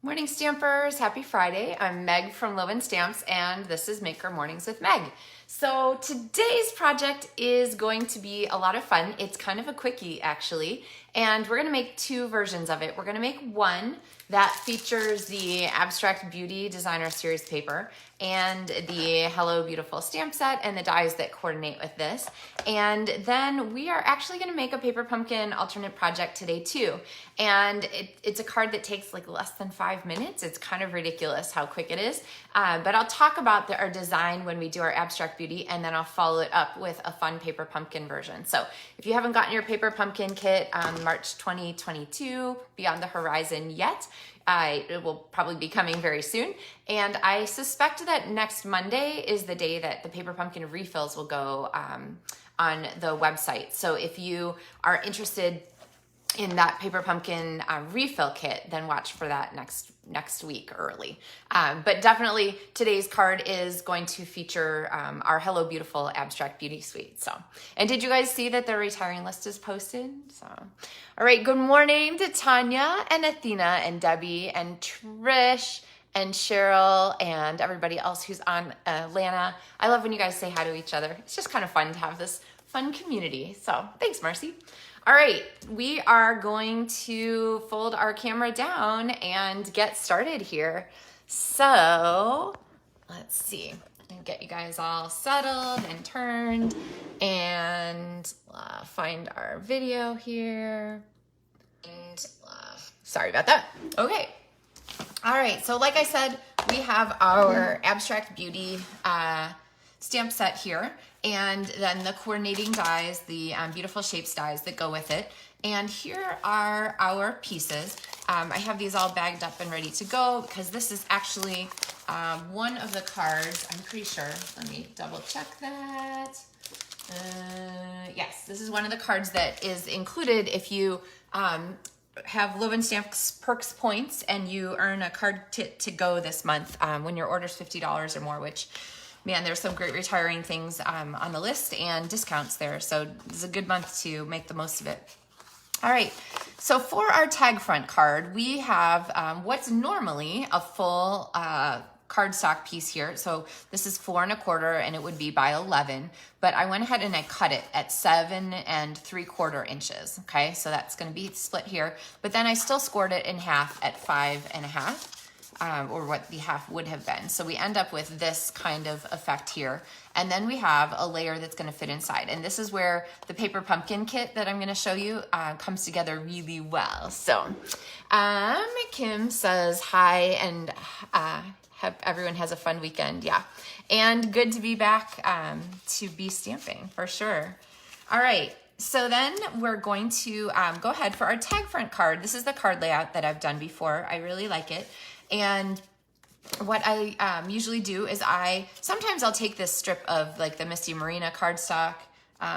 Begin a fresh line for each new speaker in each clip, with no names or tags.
Morning Stampers, happy Friday. I'm Meg from LovenStamps and this is Maker Mornings with Meg. So today's project is going to be a lot of fun. It's kind of a quickie actually, and we're gonna make two versions of it. We're gonna make one that features the Abstract Beauty Designer Series paper and the Hello Beautiful stamp set and the dies that coordinate with this. And then we are actually gonna make a paper pumpkin alternate project today too. And it's a card that takes like less than 5 minutes. It's kind of ridiculous how quick it is. But I'll talk about our design when we do our Abstract Beauty, and then I'll follow it up with a fun paper pumpkin version. So if you haven't gotten your paper pumpkin kit March 2022 Beyond the Horizon yet, it will probably be coming very soon. And I suspect that next Monday is the day that the paper pumpkin refills will go on the website. So if you are interested in that paper pumpkin refill kit, then watch for that next week early. But definitely today's card is going to feature our Hello Beautiful Abstract Beauty Suite. So, and did you guys see that the retiring list is posted? So, all right, good morning to Tanya and Athena and Debbie and Trish and Cheryl and everybody else who's on, Lana. I love when you guys say hi to each other. It's just kind of fun to have this fun community. So thanks, Marcy. All right, we are going to fold our camera down and get started here. So let's see, and get you guys all settled and turned and find our video here. And sorry about that. Okay. All right, so like I said, we have our Abstract Beauty stamp set here, and then the coordinating dies, the beautiful shapes dies that go with it. And here are our pieces. I have these all bagged up and ready to go because this is actually one of the cards, I'm pretty sure. Let me double check that. Yes, this is one of the cards that is included if you have LovenStamps Perks points and you earn a card to go this month when your order's $50 or more, which, man, there's some great retiring things on the list and discounts there. So it's a good month to make the most of it. All right, so for our tag front card, we have what's normally a full cardstock piece here. So this is 4 1/4 and it would be by 11, but I went ahead and I cut it at 7 3/4 inches. Okay, so that's gonna be split here, but then I still scored it in half at 5 1/2. Or what the half would have been. So we end up with this kind of effect here. And then we have a layer that's gonna fit inside. And this is where the paper pumpkin kit that I'm gonna show you comes together really well. So Kim says hi and everyone has a fun weekend. Yeah, and good to be back to be stamping for sure. All right. So then we're going to go ahead for our tag front card. This is the card layout that I've done before. I really like it. And what I usually do is sometimes I'll take this strip of like the Misty Marina cardstock,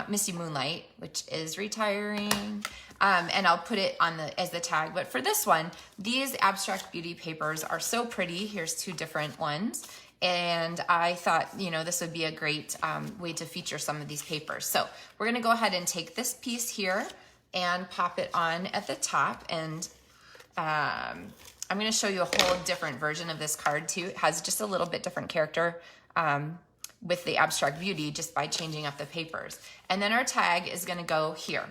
Misty Moonlight, which is retiring, and I'll put it on as the tag. But for this one, these Abstract Beauty papers are so pretty. Here's 2 different ones. And I thought, you know, this would be a great way to feature some of these papers. So we're gonna go ahead and take this piece here and pop it on at the top. And I'm gonna show you a whole different version of this card too. It has just a little bit different character with the Abstract Beauty just by changing up the papers. And then our tag is gonna go here.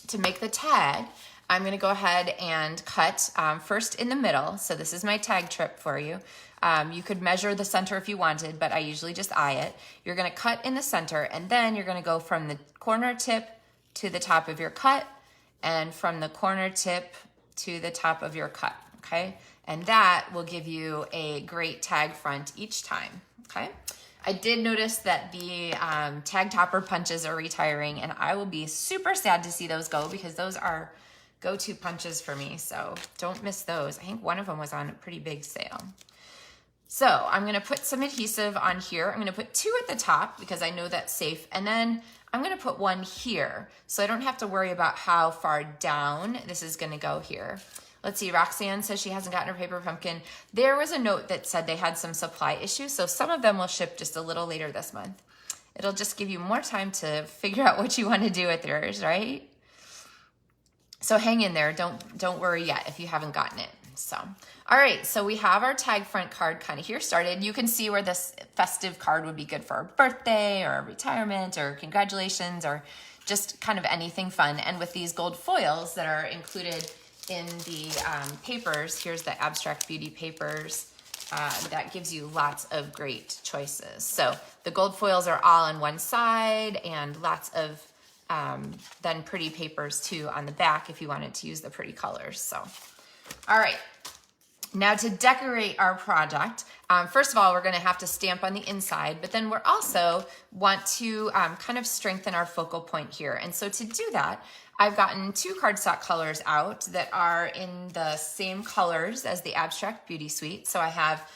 To make the tag, I'm gonna go ahead and cut first in the middle. So this is my tag trip for you. You could measure the center if you wanted, but I usually just eye it. You're gonna cut in the center, and then you're gonna go from the corner tip to the top of your cut, and from the corner tip to the top of your cut, okay? And that will give you a great tag front each time, okay? I did notice that the tag topper punches are retiring, and I will be super sad to see those go because those are go-to punches for me, so don't miss those. I think one of them was on a pretty big sale. So I'm gonna put some adhesive on here. I'm gonna put 2 at the top because I know that's safe, and then I'm gonna put 1 here so I don't have to worry about how far down this is gonna go here. Let's see, Roxanne says she hasn't gotten her paper pumpkin. There was a note that said they had some supply issues, so some of them will ship just a little later this month. It'll just give you more time to figure out what you want to do with yours, right? So hang in there, don't worry yet if you haven't gotten it. So, all right, so we have our tag front card kind of here started. You can see where this festive card would be good for a birthday or a retirement or congratulations or just kind of anything fun. And with these gold foils that are included in the papers, here's the Abstract Beauty papers. That gives you lots of great choices. So the gold foils are all on one side and lots of then pretty papers too on the back if you wanted to use the pretty colors. So, all right. Now to decorate our project, first of all, we're gonna have to stamp on the inside, but then we're also want to kind of strengthen our focal point here. And so to do that, I've gotten 2 cardstock colors out that are in the same colors as the Abstract Beauty Suite. So I have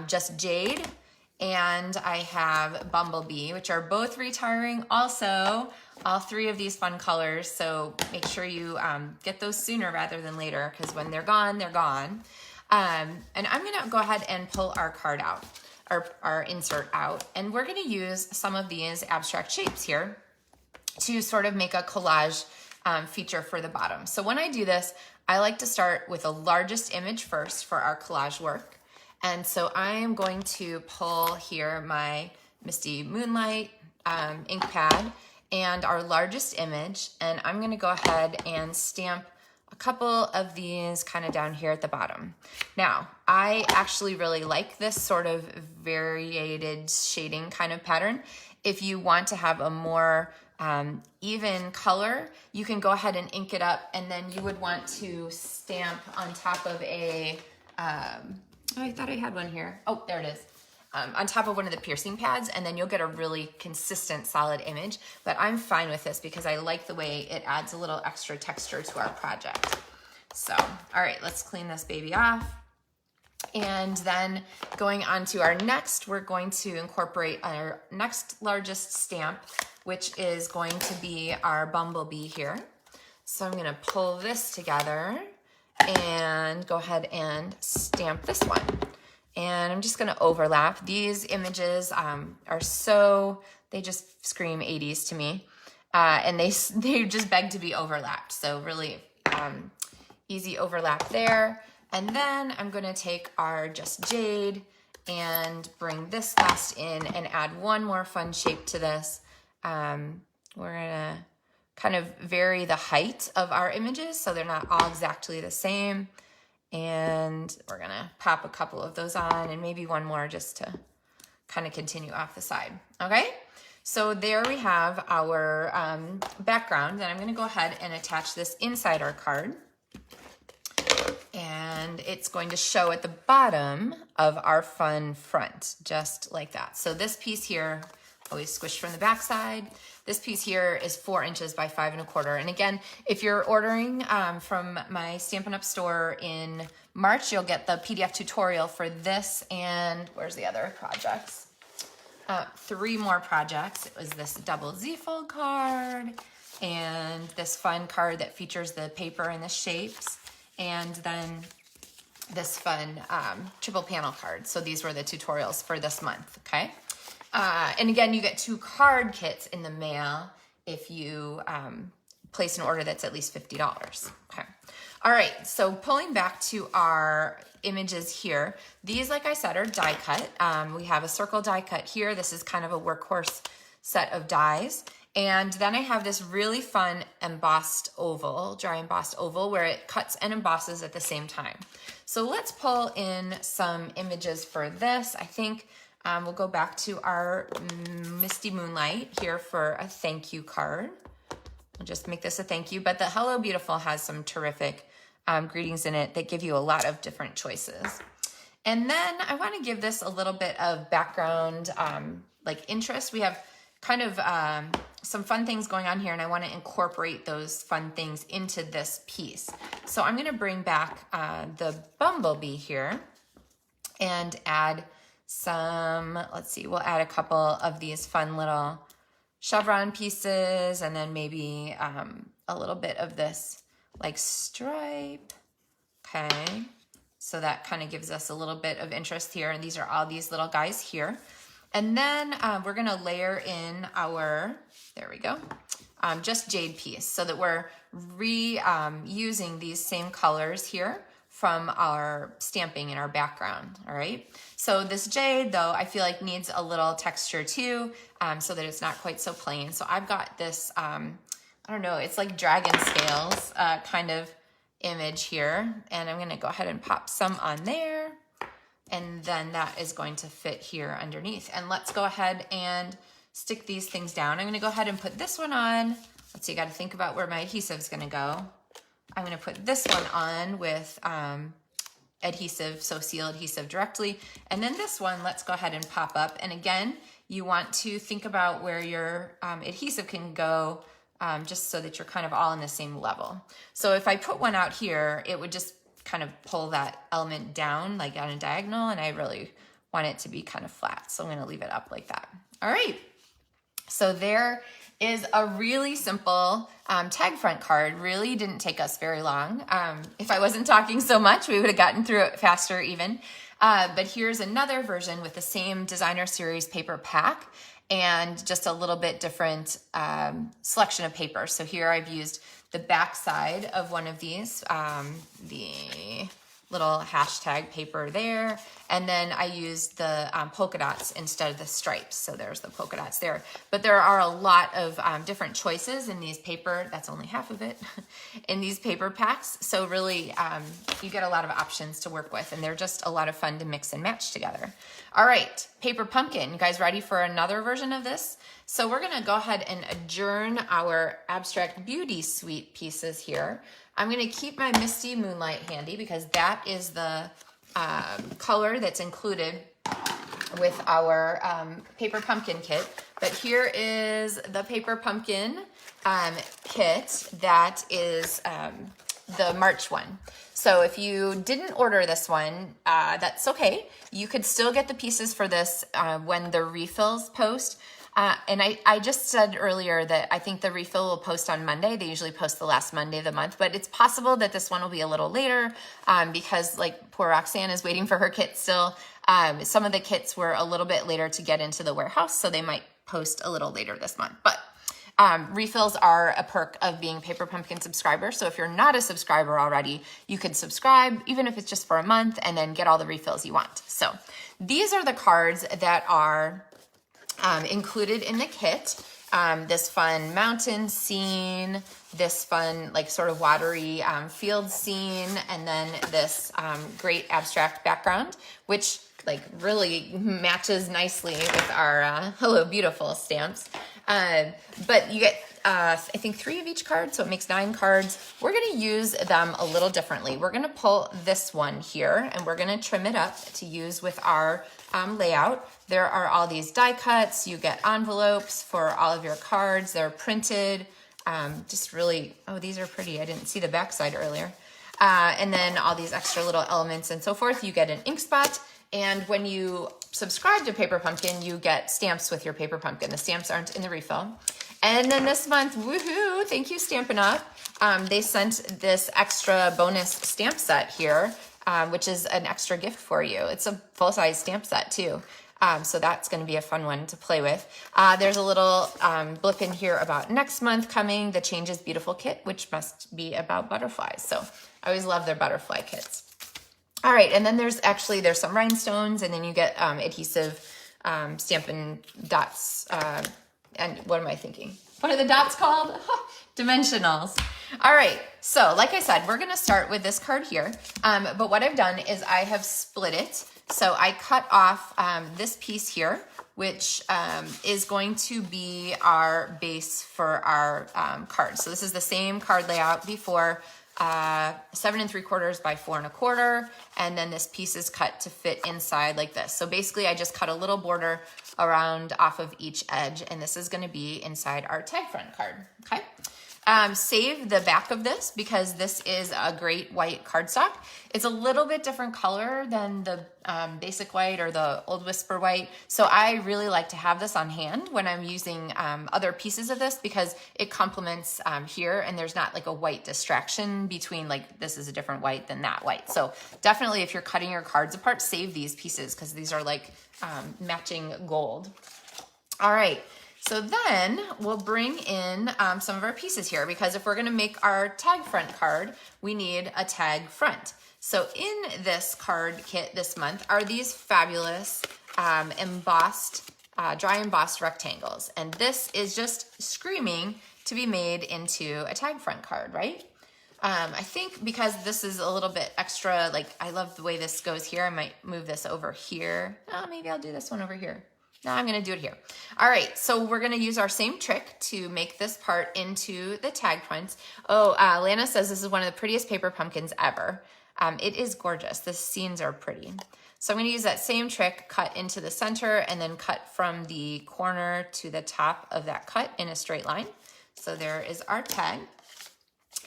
just Jade and I have Bumblebee, which are both retiring also, all 3 of these fun colors. So make sure you get those sooner rather than later, because when they're gone, they're gone. And I'm gonna go ahead and pull our card out, our insert out, and we're gonna use some of these abstract shapes here to sort of make a collage feature for the bottom. So when I do this, I like to start with the largest image first for our collage work. And so I am going to pull here my Misty Moonlight ink pad and our largest image, and I'm gonna go ahead and stamp a couple of these kind of down here at the bottom. Now, I actually really like this sort of variated shading kind of pattern. If you want to have a more even color, you can go ahead and ink it up, and then you would want to stamp on top of a, oh, I thought I had one here. Oh, there it is. On top of one of the piercing pads, and then you'll get a really consistent, solid image. But I'm fine with this because I like the way it adds a little extra texture to our project. So, all right, let's clean this baby off. And then going on to our next, we're going to incorporate our next largest stamp, which is going to be our Bumblebee here. So I'm gonna pull this together and go ahead and stamp this one. And I'm just gonna overlap. These images are so, they just scream 80s to me. And they just beg to be overlapped. So really easy overlap there. And then I'm gonna take our Just Jade and bring this last in and add one more fun shape to this. We're gonna kind of vary the height of our images so they're not all exactly the same. And we're gonna pop a couple of those on and maybe one more just to kind of continue off the side, okay? So there we have our background. Then I'm gonna go ahead and attach this inside our card. And it's going to show at the bottom of our fun front, just like that. So this piece here, always squished from the back side. This piece here is 4 inches by 5 1/4. And again, if you're ordering from my Stampin' Up store in March, you'll get the PDF tutorial for this and where's the other projects? 3 more projects. It was this double Z fold card and this fun card that features the paper and the shapes, and then this fun triple panel card. So these were the tutorials for this month, okay? And again, you get 2 card kits in the mail if you place an order that's at least $50, okay? All right, so pulling back to our images here, these, like I said, are die cut. We have a circle die cut here. This is kind of a workhorse set of dies. And then I have this really fun embossed oval, dry embossed oval, where it cuts and embosses at the same time. So let's pull in some images for this. I think we'll go back to our Misty Moonlight here for a thank you card. I'll just make this a thank you, but the Hello Beautiful has some terrific greetings in it that give you a lot of different choices. And then I want to give this a little bit of background, like interest. We have kind of some fun things going on here, and I want to incorporate those fun things into this piece. So I'm going to bring back the Bumblebee here and add some, let's see, we'll add a couple of these fun little chevron pieces, and then maybe a little bit of this like stripe, okay? So that kind of gives us a little bit of interest here, and these are all these little guys here. And then we're gonna layer in our, there we go, Just Jade piece so that we're reusing these same colors here from our stamping in our background, all right? So this jade, though, I feel like needs a little texture too, so that it's not quite so plain. So I've got this, I don't know, it's like dragon scales kind of image here, and I'm gonna go ahead and pop some on there, and then that is going to fit here underneath. And let's go ahead and stick these things down. I'm gonna go ahead and put this one on. Let's see, I gotta think about where my adhesive is gonna go. I'm gonna put this one on with adhesive, so seal adhesive directly. And then this one, let's go ahead and pop up. And again, you want to think about where your adhesive can go, just so that you're kind of all in the same level. So if I put one out here, it would just kind of pull that element down like on a diagonal, and I really want it to be kind of flat. So I'm gonna leave it up like that. All right, so there is a really simple tag front card. Really didn't take us very long. If I wasn't talking so much, we would have gotten through it faster even. But here's another version with the same designer series paper pack and just a little bit different selection of paper. So here I've used the back side of one of these, the little hashtag paper there. And then I used the polka dots instead of the stripes. So there's the polka dots there. But there are a lot of different choices in these paper, that's only half of it, in these paper packs. So really, you get a lot of options to work with, and they're just a lot of fun to mix and match together. All right, paper pumpkin. You guys ready for another version of this? So we're gonna go ahead and adjourn our Abstract Beauty Suite pieces here. I'm gonna keep my Misty Moonlight handy because that is the color that's included with our paper pumpkin kit. But here is the paper pumpkin kit that is the March one. So if you didn't order this one, that's okay. You could still get the pieces for this when the refills post. And I just said earlier that I think the refill will post on Monday. They usually post the last Monday of the month, but it's possible that this one will be a little later because like poor Roxanne is waiting for her kit still. Some of the kits were a little bit later to get into the warehouse, so they might post a little later this month. But refills are a perk of being Paper Pumpkin subscriber. So if you're not a subscriber already, you can subscribe, even if it's just for a month, and then get all the refills you want. So these are the cards that are included in the kit. This fun mountain scene, this fun like sort of watery field scene, and then this great abstract background, which like really matches nicely with our Hello Beautiful stamps. But you get I think 3 of each card, so it makes 9 cards. We're gonna use them a little differently. We're gonna pull this one here and we're gonna trim it up to use with our layout. There are all these die cuts. You get envelopes for all of your cards. They're printed. Just really, oh, these are pretty. I didn't see the back side earlier. And then all these extra little elements and so forth. You get an ink spot. And when you subscribe to Paper Pumpkin, you get stamps with your Paper Pumpkin. The stamps aren't in the refill. And then this month, woohoo, thank you, Stampin' Up. They sent this extra bonus stamp set here, which is an extra gift for you. It's a full-size stamp set too. So that's going to be a fun one to play with. There's a little blip in here about next month coming, the Changes Beautiful kit, which must be about butterflies. So I always love their butterfly kits. All right, and then there's some rhinestones, and then you get adhesive Stampin' Dots. And what am I thinking? What are the dots called? Dimensionals. All right, so like I said, we're gonna start with this card here. But what I've done is I have split it. So I cut off this piece here, which is going to be our base for our card. So this is the same card layout before, 7 3/4 by 4 1/4, and then this piece is cut to fit inside like this. So basically I just cut a little border around off of each edge, and this is gonna be inside our tag front card, okay? Save the back of this because this is a great white cardstock. It's a little bit different color than the basic white or the Old Whisper white. So I really like to have this on hand when I'm using other pieces of this because it complements here, and there's not like a white distraction between like this is a different white than that white. So definitely if you're cutting your cards apart, save these pieces because these are like matching gold. All right. So then we'll bring in some of our pieces here because if we're gonna make our tag front card, we need a tag front. So in this card kit this month are these fabulous embossed, dry embossed rectangles. And this is just screaming to be made into a tag front card, right? I think because this is a little bit extra, like I love the way this goes here. I might move this over here. Oh, maybe I'll do this one over here. No, I'm gonna do it here. All right, so we're gonna use our same trick to make this part into the tag fronts. Oh, Lana says this is one of the prettiest paper pumpkins ever. It is gorgeous. The scenes are pretty. So I'm gonna use that same trick, cut into the center and then cut from the corner to the top of that cut in a straight line. So there is our tag.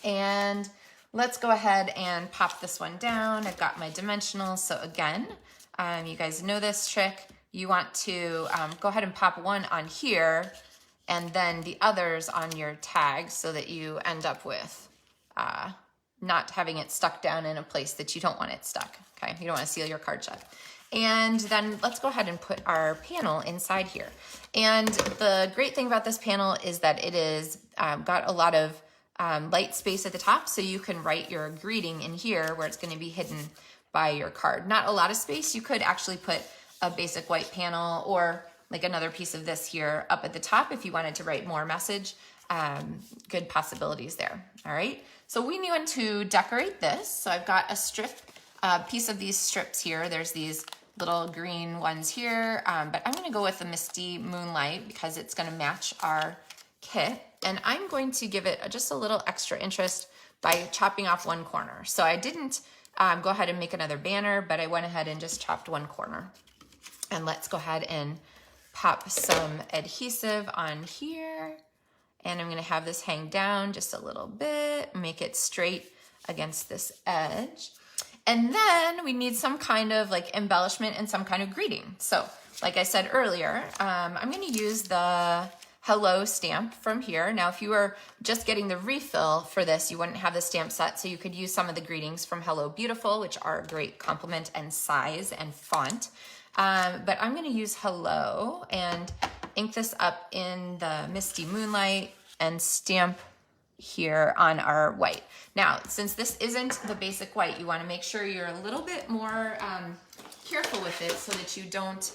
And let's go ahead and pop this one down. I've got my dimensionals. So again, you guys know this trick. You want to go ahead and pop one on here and then the others on your tag so that you end up with not having it stuck down in a place that you don't want it stuck. Okay, you don't want to seal your card shut. And then let's go ahead and put our panel inside here. And the great thing about this panel is that it is got a lot of light space at the top, so you can write your greeting in here where it's going to be hidden by your card. Not a lot of space. You could actually put a basic white panel or like another piece of this here up at the top if you wanted to write more message. Good possibilities there. All right, so we need to decorate this. So I've got a strip, piece of these strips here. There's these little green ones here, but I'm going to go with the Misty Moonlight because it's going to match our kit. And I'm going to give it just a little extra interest by chopping off one corner. So I didn't go ahead and make another banner, but I went ahead and just chopped one corner. And let's go ahead and pop some adhesive on here. And I'm gonna have this hang down just a little bit, make it straight against this edge. And then we need some kind of like embellishment and some kind of greeting. So like I said earlier, I'm gonna use the Hello stamp from here. Now, if you were just getting the refill for this, you wouldn't have the stamp set, so you could use some of the greetings from Hello Beautiful, which are a great complement and size and font. But I'm gonna use Hello and ink this up in the Misty Moonlight and stamp here on our white. Now, since this isn't the basic white, you wanna make sure you're a little bit more careful with it so that you don't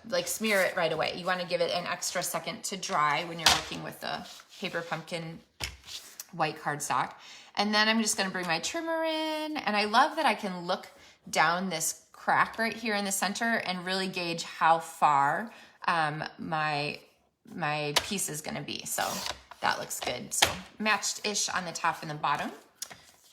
like smear it right away. You want to give it an extra second to dry when you're working with the paper pumpkin white cardstock. And then I'm just going to bring my trimmer in, and I love that I can look down this crack right here in the center and really gauge how far my piece is going to be. So that looks good. So matched-ish on the top and the bottom.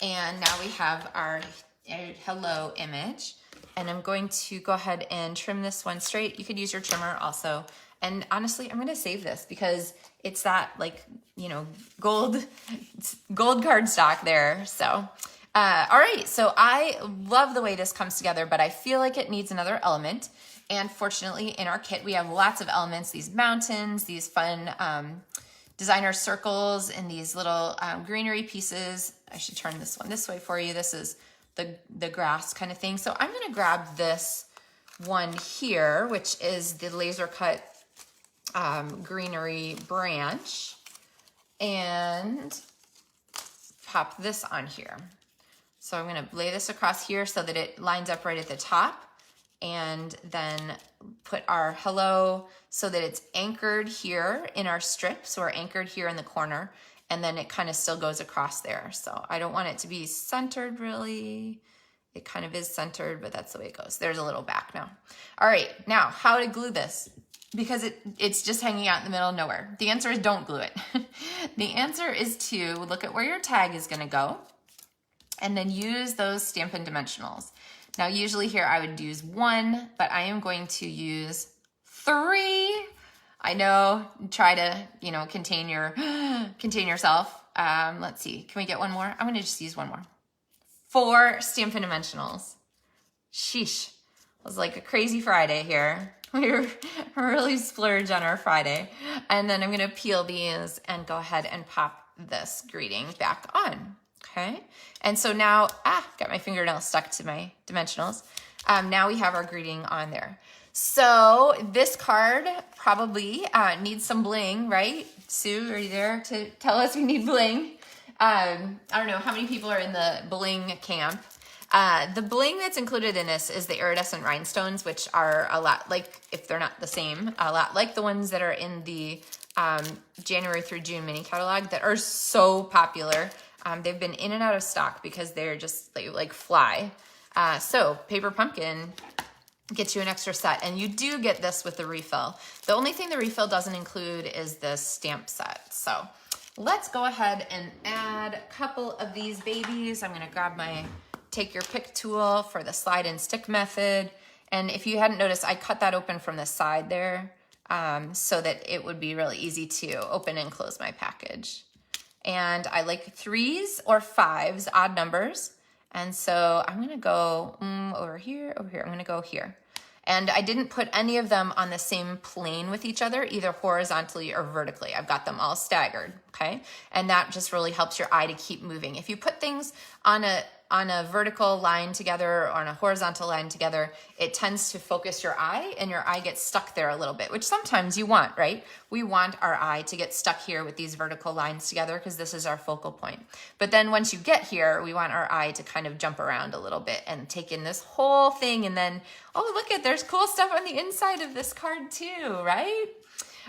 And now we have our hello image. And I'm going to go ahead and trim this one straight. You could use your trimmer also. And honestly, I'm gonna save this because it's that like, you know, gold cardstock there. So, all right, so I love the way this comes together, but I feel like it needs another element. And fortunately in our kit, we have lots of elements, these mountains, these fun designer circles, and these little greenery pieces. I should turn this one this way for you. This is the grass kind of thing. So I'm gonna grab this one here, which is the laser cut greenery branch, and pop this on here. So I'm gonna lay this across here so that it lines up right at the top, and then put our hello so that it's anchored here in our strips, or anchored here in the corner. And then it kind of still goes across there. So I don't want it to be centered really. It kind of is centered, but that's the way it goes. There's a little back now. All right, now how to glue this? Because it's just hanging out in the middle of nowhere. The answer is don't glue it. The answer is to look at where your tag is gonna go and then use those Stampin' Dimensionals. Now usually here I would use 1, but I am going to use 3. I know, try to, you know, contain yourself. Let's see, can we get one more? I'm gonna just use one more. 4 Stampin' Dimensionals. Sheesh, it was like a crazy Friday here. We were really splurge on our Friday. And then I'm gonna peel these and go ahead and pop this greeting back on, okay? And so now, got my fingernail stuck to my dimensionals. Now we have our greeting on there. So this card probably needs some bling, right? Sue, are you there to tell us we need bling? I don't know how many people are in the bling camp. The bling that's included in this is the iridescent rhinestones, which are a lot like, if they're not the same, a lot like the ones that are in the January through June mini catalog that are so popular. They've been in and out of stock because they're just like fly. So Paper Pumpkin gets you an extra set, and you do get this with the refill. The only thing the refill doesn't include is the stamp set. So let's go ahead and add a couple of these babies. I'm gonna grab my take your pick tool for the slide and stick method. And if you hadn't noticed, I cut that open from the side there so that it would be really easy to open and close my package. And I like 3s or 5s, odd numbers. And so I'm gonna go over here. I'm gonna go here. And I didn't put any of them on the same plane with each other, either horizontally or vertically. I've got them all staggered, okay? And that just really helps your eye to keep moving. If you put things on a vertical line together or on a horizontal line together, it tends to focus your eye and your eye gets stuck there a little bit, which sometimes you want, right? We want our eye to get stuck here with these vertical lines together because this is our focal point. But then once you get here, we want our eye to kind of jump around a little bit and take in this whole thing. And then, oh, look at, there's cool stuff on the inside of this card too, right?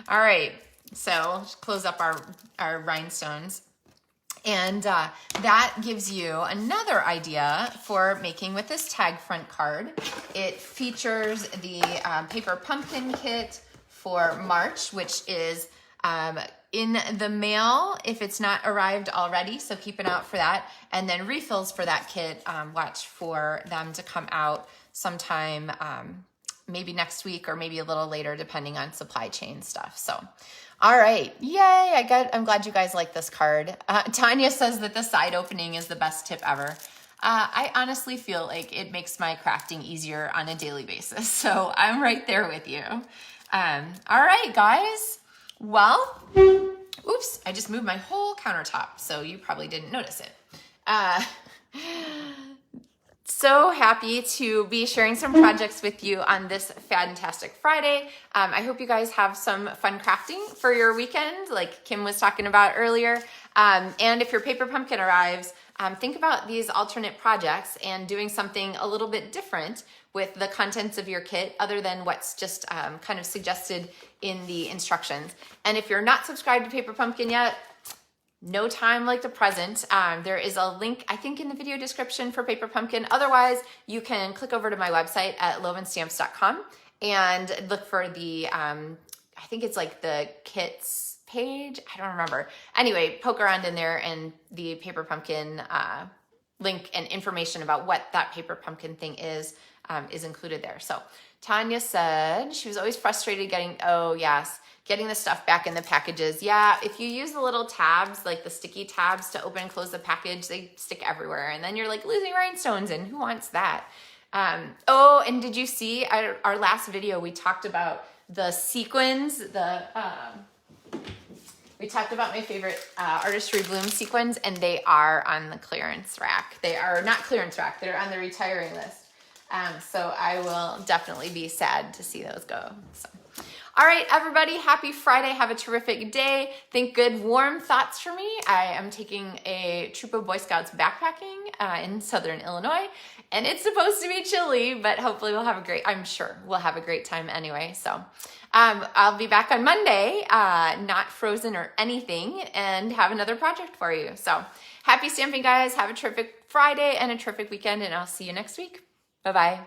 All right, so let's close up our rhinestones. And that gives you another idea for making with this tag front card. It features the Paper Pumpkin kit for March, which is in the mail if it's not arrived already, so keep an eye out for that. And then refills for that kit, watch for them to come out sometime maybe next week or maybe a little later depending on supply chain stuff. So all right, yay, I'm glad you guys like this card. Tanya says that the side opening is the best tip ever. I honestly feel like it makes my crafting easier on a daily basis, so I'm right there with you. All right, guys, well, oops, I just moved my whole countertop, so you probably didn't notice it. So happy to be sharing some projects with you on this fantastic Friday. I hope you guys have some fun crafting for your weekend, like Kim was talking about earlier. And if your Paper Pumpkin arrives, think about these alternate projects and doing something a little bit different with the contents of your kit other than what's just kind of suggested in the instructions. And if you're not subscribed to Paper Pumpkin yet, no time like the present. There is a link, I think, in the video description for Paper Pumpkin. Otherwise, you can click over to my website at LovenStamps.com and look for the, I think it's like the kits page. I don't remember. Anyway, poke around in there and the Paper Pumpkin link and information about what that Paper Pumpkin thing is included there. So Tanya said she was always frustrated getting, oh yes, getting the stuff back in the packages. Yeah, if you use the little tabs, like the sticky tabs to open and close the package, they stick everywhere. And then you're like losing rhinestones, and who wants that? Oh, and did you see our last video, we talked about the sequins, we talked about my favorite Artistry Bloom sequins, and they are on the clearance rack. They are not clearance rack, they're on the retiring list. So I will definitely be sad to see those go. So. All right, everybody, happy Friday. Have a terrific day. Think good, warm thoughts for me. I am taking a troop of Boy Scouts backpacking in Southern Illinois, and it's supposed to be chilly, but hopefully we'll have I'm sure we'll have a great time anyway. So I'll be back on Monday, not frozen or anything, and have another project for you. So happy stamping, guys. Have a terrific Friday and a terrific weekend, and I'll see you next week. Bye-bye.